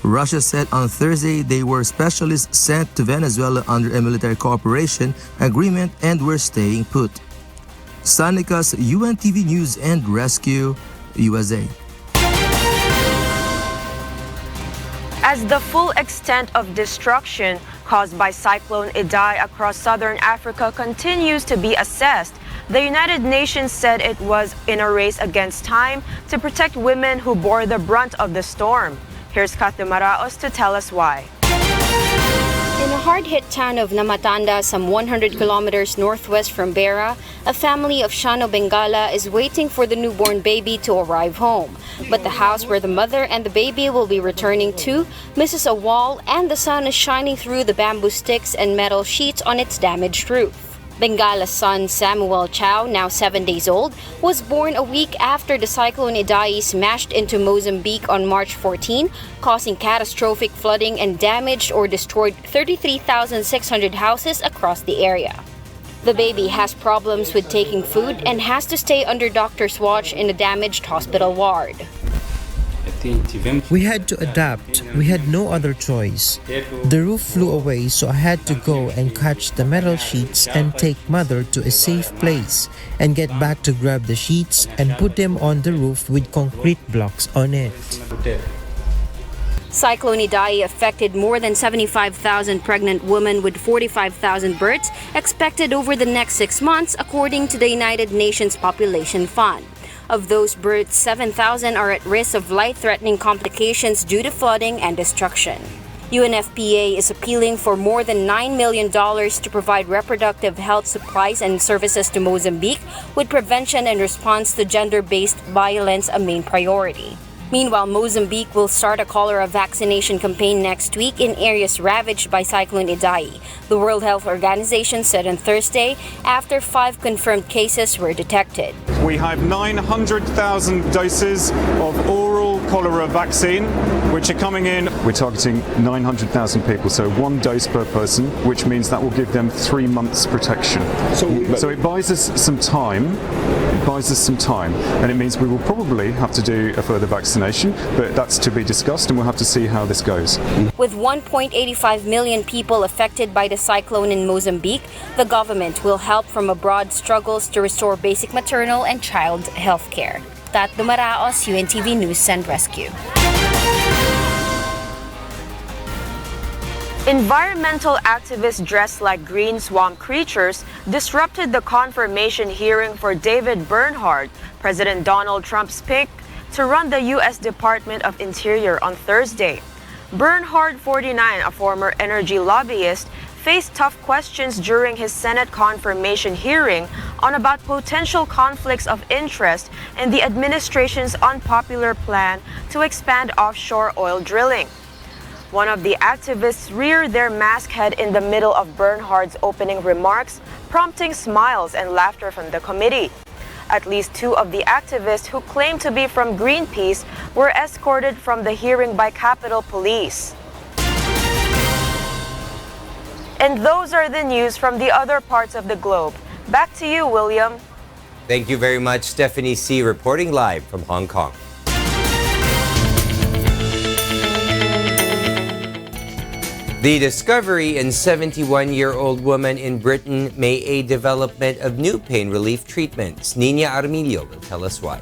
Russia said on Thursday they were specialists sent to Venezuela under a military cooperation agreement and were staying put. Sanica's UNTV News and Rescue, USA. As the full extent of destruction caused by Cyclone Idai across southern Africa continues to be assessed, the United Nations said it was in a race against time to protect women who bore the brunt of the storm. Here's Kat Maraos to tell us why. In a hard-hit town of Namatanda, some 100 kilometers northwest from Beira, a family of Shano Bengala is waiting for the newborn baby to arrive home. But the house where the mother and the baby will be returning to misses a wall, and the sun is shining through the bamboo sticks and metal sheets on its damaged roof. Bengala's son Samuel Chow, now 7 days old, was born a week after the Cyclone Idai smashed into Mozambique on March 14, causing catastrophic flooding and damaged or destroyed 33,600 houses across the area. The baby has problems with taking food and has to stay under doctor's watch in a damaged hospital ward. We had to adapt. We had no other choice. The roof flew away, so I had to go and catch the metal sheets and take mother to a safe place and get back to grab the sheets and put them on the roof with concrete blocks on it. Cyclone Idai affected more than 75,000 pregnant women with 45,000 births expected over the next 6 months, according to the United Nations Population Fund. Of those births, 7,000 are at risk of life-threatening complications due to flooding and destruction. UNFPA is appealing for more than $9 million to provide reproductive health supplies and services to Mozambique, with prevention and response to gender-based violence a main priority. Meanwhile, Mozambique will start a cholera vaccination campaign next week in areas ravaged by Cyclone Idai, the World Health Organization said on Thursday, after 5 confirmed cases were detected. We have 900,000 doses of oral cholera vaccine, which are coming in. We're targeting 900,000 people, so 1 dose per person, which means that will give them 3 months protection. So it buys us some time. And it means we will probably have to do a further vaccination, but that's to be discussed, and we'll have to see how this goes. With 1.85 million people affected by the cyclone in Mozambique, the government will help from abroad struggles to restore basic maternal and child health care. Tat Dumaraos, UNTV News and Rescue. Environmental activists dressed like green swamp creatures disrupted the confirmation hearing for David Bernhardt, President Donald Trump's pick to run the U.S. Department of Interior on Thursday. Bernhardt, 49, a former energy lobbyist, faced tough questions during his Senate confirmation hearing on about potential conflicts of interest and the administration's unpopular plan to expand offshore oil drilling. One of the activists reared their masked head in the middle of Bernhardt's opening remarks, prompting smiles and laughter from the committee. At least 2 of the activists who claim to be from Greenpeace were escorted from the hearing by Capitol Police. And those are the news from the other parts of the globe. Back to you, William. Thank you very much, Stephanie C., reporting live from Hong Kong. The discovery in 71-year-old woman in Britain may aid development of new pain relief treatments. Nina Armilio will tell us why.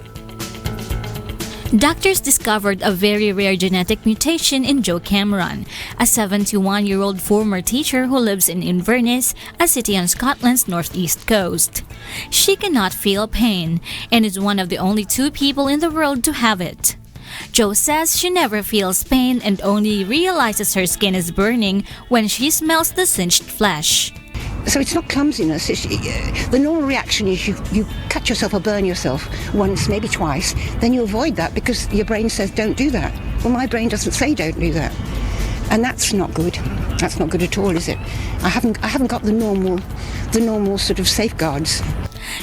Doctors discovered a very rare genetic mutation in Jo Cameron, a 71-year-old former teacher who lives in Inverness, a city on Scotland's northeast coast. She cannot feel pain and is one of the only 2 people in the world to have it. Jo says she never feels pain and only realizes her skin is burning when she smells the singed flesh. So it's not clumsiness. The normal reaction is you cut yourself or burn yourself once, maybe twice, then you avoid that because your brain says don't do that. Well, my brain doesn't say don't do that. And that's not good. That's not good at all, is it? I haven't got the normal sort of safeguards.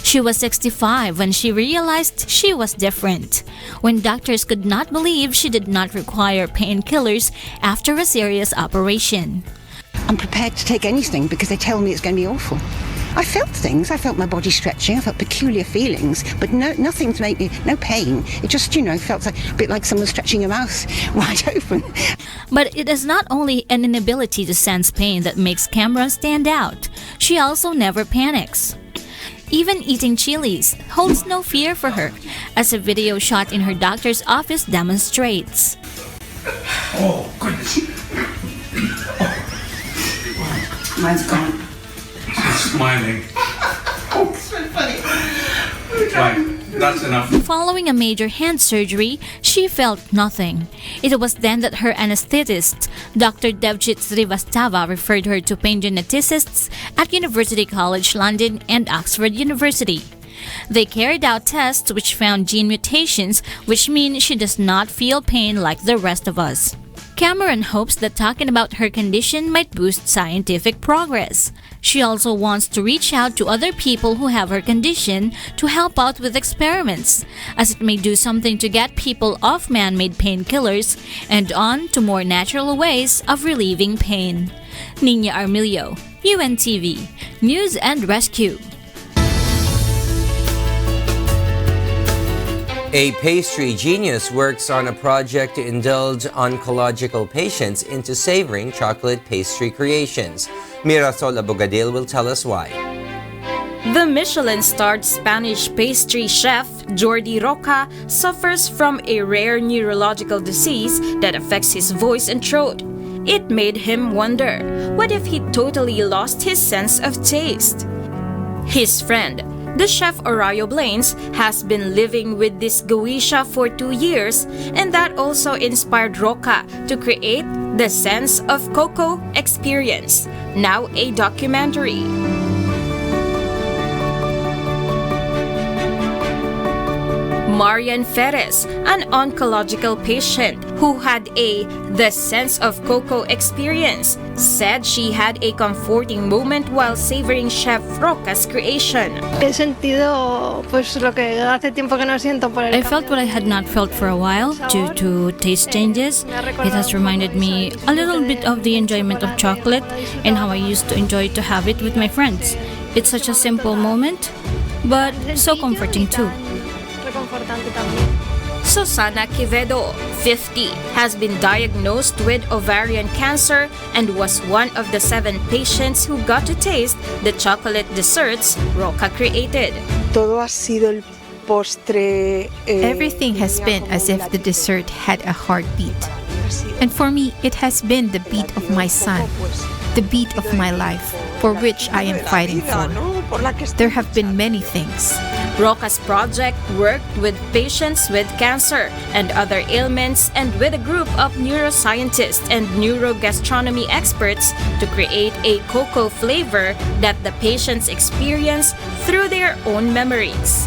She was 65 when she realized she was different, when doctors could not believe she did not require painkillers after a serious operation. I'm prepared to take anything because they tell me it's going to be awful. I felt things. I felt my body stretching. I felt peculiar feelings, but nothing to make me, no pain. It just, felt like, a bit like someone stretching your mouth wide open. But it is not only an inability to sense pain that makes Cameron stand out. She also never panics. Even eating chilies holds no fear for her, as a video shot in her doctor's office demonstrates. Oh, goodness. Mine's gone. She's smiling. Oh, it's been funny. Right, that's enough. Following a major hand surgery, she felt nothing. It was then that her anesthetist, Dr. Devjit Srivastava, referred her to pain geneticists at University College London and Oxford University. They carried out tests which found gene mutations, which mean she does not feel pain like the rest of us. Cameron hopes that talking about her condition might boost scientific progress. She also wants to reach out to other people who have her condition to help out with experiments, as it may do something to get people off man-made painkillers and on to more natural ways of relieving pain. Nina Armilio, UNTV, News and Rescue. A pastry genius works on a project to indulge oncological patients into savoring chocolate pastry creations. Mirasol Abogadil will tell us why. The Michelin-starred Spanish pastry chef Jordi Roca suffers from a rare neurological disease that affects his voice and throat. It made him wonder, what if he totally lost his sense of taste? His friend, the chef Horacio Blaines, has been living with this geisha for 2 years, and that also inspired Roca to create the Sense of Cocoa experience, now a documentary. Marian Ferres, an oncological patient, who had the sense of cocoa experience, said she had a comforting moment while savoring Chef Roca's creation. I felt what I had not felt for a while due to taste changes. It has reminded me a little bit of the enjoyment of chocolate and how I used to enjoy to have it with my friends. It's such a simple moment, but so comforting too. Susana Quevedo, 50, has been diagnosed with ovarian cancer and was one of the 7 patients who got to taste the chocolate desserts Roca created. Everything has been as if the dessert had a heartbeat. And for me, it has been the beat of my son, the beat of my life, for which I am fighting for. There have been many things. Roca's project worked with patients with cancer and other ailments and with a group of neuroscientists and neurogastronomy experts to create a cocoa flavor that the patients experience through their own memories.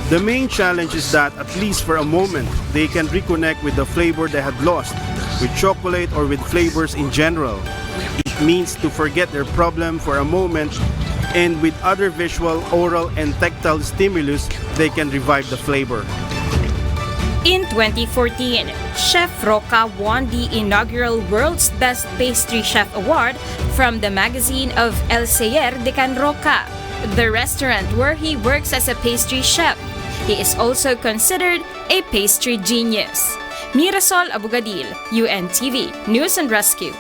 The main challenge is that, at least for a moment, they can reconnect with the flavor they had lost, with chocolate or with flavors in general. It means to forget their problem for a moment, and with other visual, oral, and tactile stimulus, they can revive the flavor. In 2014, Chef Roca won the inaugural World's Best Pastry Chef Award from the magazine of El Seyer de Can Roca, the restaurant where he works as a pastry chef. He is also considered a pastry genius. Mirasol Abugadil, UNTV, News and Rescue.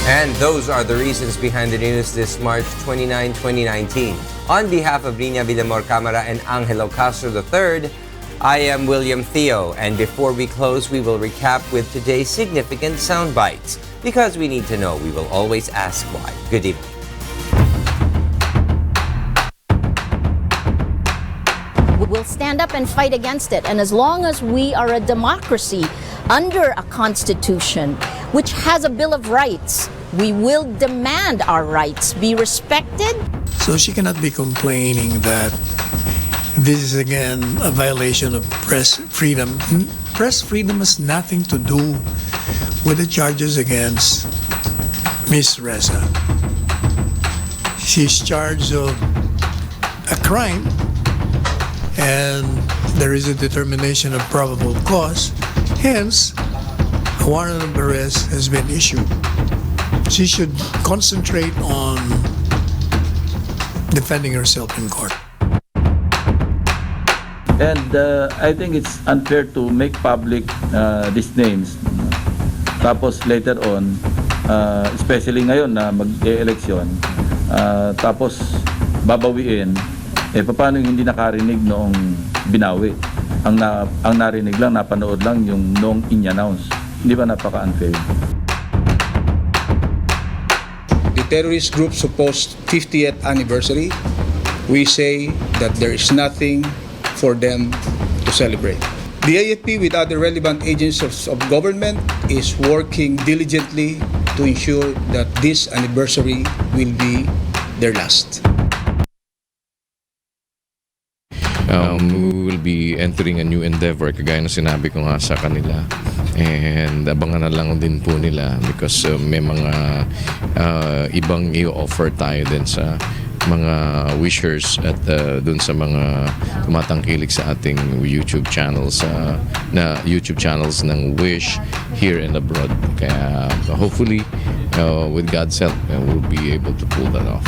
And those are the reasons behind the news this March 29, 2019. On behalf of Rina Villamor Camara and Angelo Castro III, I am William Theo. And before we close, we will recap with today's significant sound bites. Because we need to know, we will always ask why. Good evening. We'll stand up and fight against it. And as long as we are a democracy under a constitution which has a Bill of Rights, we will demand our rights be respected. So she cannot be complaining that this is again a violation of press freedom. Press freedom has nothing to do with the charges against Miss Ressa. She's charged of a crime, and there is a determination of probable cause. Hence, a warrant of arrest has been issued. She should concentrate on defending herself in court. And I think it's unfair to make public these names. Tapos later on, especially ngayon na mag-e-eleksyon, tapos babawiin, paano yung hindi nakarinig noong binawi? Ang narinig lang, napanood lang yung noong in-announce. Hindi ba napaka-unfair? The terrorist group's supposed 50th anniversary, we say that there is nothing for them to celebrate. The AFP, with other relevant agencies of government, is working diligently to ensure that this anniversary will be their last. We will be entering a new endeavor, kagaya na sinabi ko nga sa kanila. And abangan na lang din po nila because may mga ibang i-offer tayo din sa mga wishers at dun sa mga tumatangkilik sa ating YouTube channels ng Wish here and abroad. Kaya hopefully with God's help we'll be able to pull that off.